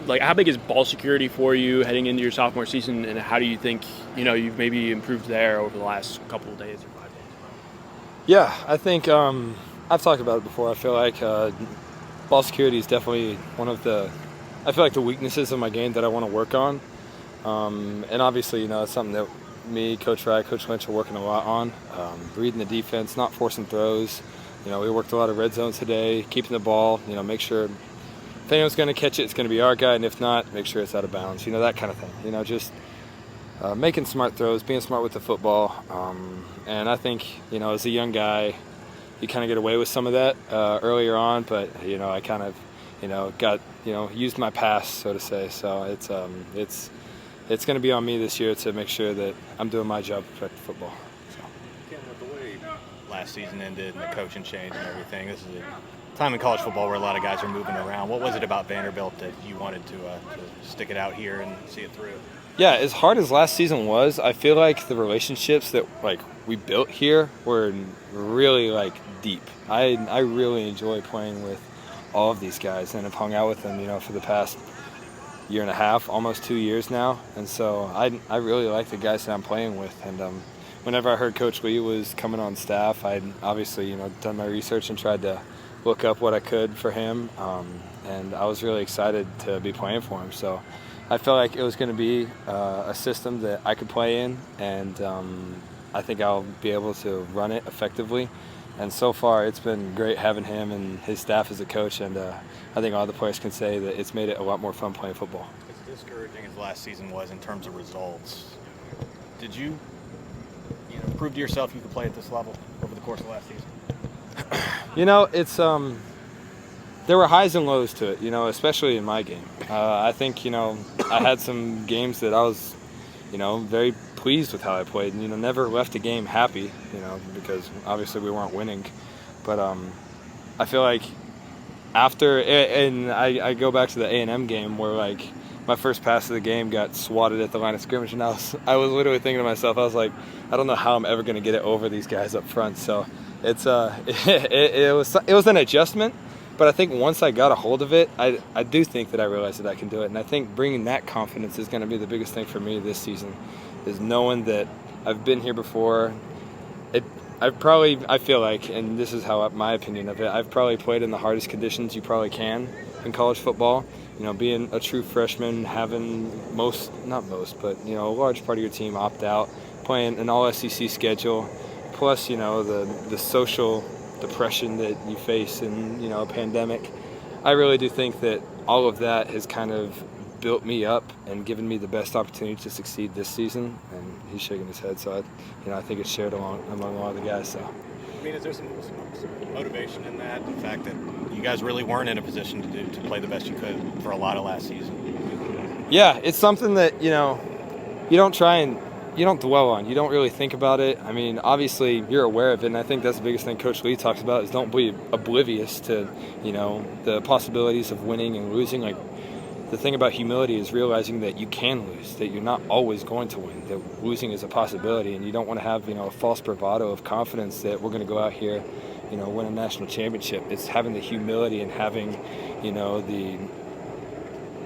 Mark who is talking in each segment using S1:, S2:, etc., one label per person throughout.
S1: Like, how big is ball security for you heading into your sophomore season, and how do you think you've maybe improved there over the last couple of days or 5 days?
S2: Yeah, I think I've talked about it before. I feel like ball security is definitely one of the weaknesses of my game that I want to work on. And obviously, it's something that me, Coach Wright, Coach Lynch are working a lot on. Reading the defense, not forcing throws. We worked a lot of red zones today, keeping the ball. Make sure if anyone's going to catch it, it's going to be our guy, and if not, make sure it's out of bounds. That kind of thing. Just making smart throws, being smart with the football. And I think, as a young guy, you kind of get away with some of that earlier on, but I kind of, got used my pass, so to say. So it's going to be on me this year to make sure that I'm doing my job to protect the football. So.
S3: Ken, with the way last season ended and the coaching change and everything, this is a time in college football where a lot of guys are moving around. What was it about Vanderbilt that you wanted to stick it out here and see it through?
S2: Yeah, as hard as last season was, I feel like the relationships that we built here were really deep. I really enjoy playing with all of these guys and have hung out with them, for the past year and a half, almost 2 years now. And so I really like the guys that I'm playing with. And whenever I heard Coach Lee was coming on staff, I'd obviously, done my research and tried to look up what I could for him. And I was really excited to be playing for him. So I felt like it was going to be a system that I could play in, and I think I'll be able to run it effectively. And so far, it's been great having him and his staff as a coach, and I think all the players can say that it's made it a lot more fun playing football.
S3: As discouraging as last season was in terms of results, did you prove to yourself you could play at this level over the course of last season?
S2: It's there were highs and lows to it, especially in my game. I think, I had some games that I was, very pleased with how I played, and, never left a game happy, because obviously we weren't winning. But I feel like after, and I go back to the A&M game where, my first pass of the game got swatted at the line of scrimmage, and I was literally thinking to myself, I was like, I don't know how I'm ever going to get it over these guys up front. So it's it was an adjustment. But I think once I got a hold of it, I do think that I realized that I can do it. And I think bringing that confidence is going to be the biggest thing for me this season, is knowing that I've been here before. I feel like, and this is how my opinion of it, I've probably played in the hardest conditions you probably can in college football. Being a true freshman, having a large part of your team opt out, playing an all-SEC schedule, plus, the social depression that you face in a pandemic. I really do think that all of that has kind of built me up and given me the best opportunity to succeed this season. And he's shaking his head, so I think it's shared among a lot of the guys. So
S3: is there some motivation in that, the fact that you guys really weren't in a position to play the best you could for a lot of last season?
S2: Yeah, it's something that you don't dwell on. You don't really think about it. I mean, obviously, you're aware of it, and I think that's the biggest thing Coach Lee talks about is don't be oblivious to, the possibilities of winning and losing. The thing about humility is realizing that you can lose, that you're not always going to win, that losing is a possibility, and you don't want to have, a false bravado of confidence that we're going to go out here, win a national championship. It's having the humility and having, the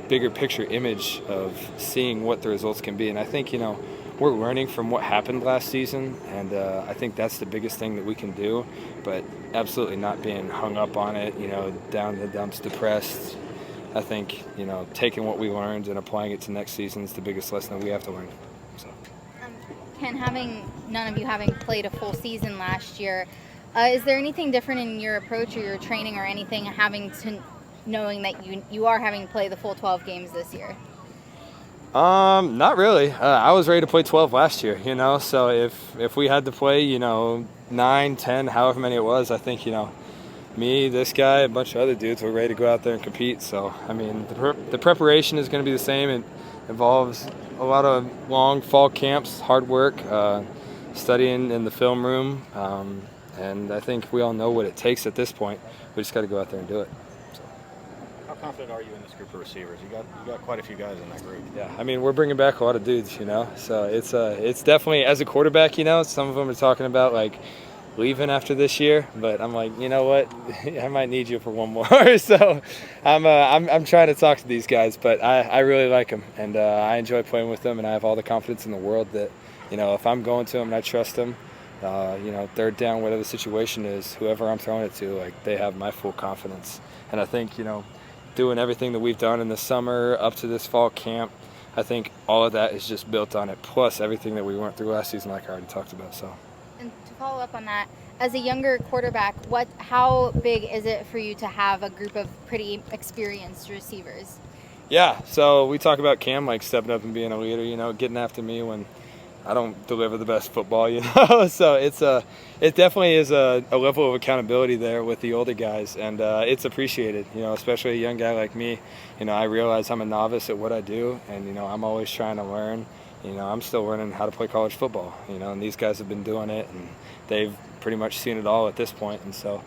S2: bigger picture image of seeing what the results can be. And I think, we're learning from what happened last season, and I think that's the biggest thing that we can do, but absolutely not being hung up on it, down in the dumps, depressed. I think, taking what we learned and applying it to next season is the biggest lesson that we have to learn. So.
S4: Ken, none of you having played a full season last year, is there anything different in your approach or your training or anything knowing that you are having to play the full 12 games this year?
S2: Not really. I was ready to play 12 last year, so if we had to play, 9, 10, however many it was, I think, me, this guy, a bunch of other dudes were ready to go out there and compete. So, I mean, the preparation is going to be the same. It involves a lot of long fall camps, hard work, studying in the film room, and I think we all know what it takes at this point. We just got to go out there and do it.
S3: How confident are you in this group of receivers? You got quite a few guys in that group.
S2: Yeah, I mean, we're bringing back a lot of dudes, so it's definitely, as a quarterback, some of them are talking about leaving after this year, but I'm like, you know what, I might need you for one more. So I'm trying to talk to these guys, but I really like them, and I enjoy playing with them, and I have all the confidence in the world that, you know, if I'm going to them and I trust them, you know, third down, whatever the situation is, whoever I'm throwing it to, like, they have my full confidence. And I think, you know, doing everything that we've done in the summer up to this fall camp, I think all of that is just built on it, plus everything that we went through last season, like I already talked about. So.
S4: And to follow up on that, as a younger quarterback, how big is it for you to have a group of pretty experienced receivers?
S2: Yeah, so we talk about Cam like stepping up and being a leader, you know, getting after me when I don't deliver the best football, you know. So it definitely is a level of accountability there with the older guys, and it's appreciated, you know, especially a young guy like me. You know, I realize I'm a novice at what I do, and, you know, I'm always trying to learn. You know, I'm still learning how to play college football, you know, and these guys have been doing it, and they've pretty much seen it all at this point. And so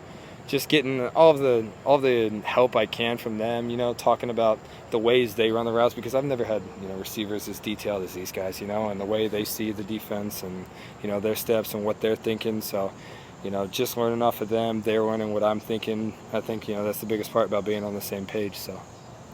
S2: just getting all the help I can from them, you know, talking about the ways they run the routes, because I've never had, you know, receivers as detailed as these guys, you know, and the way they see the defense and, you know, their steps and what they're thinking. So, you know, just learning off of them, they're learning what I'm thinking. I think, you know, that's the biggest part about being on the same page. So.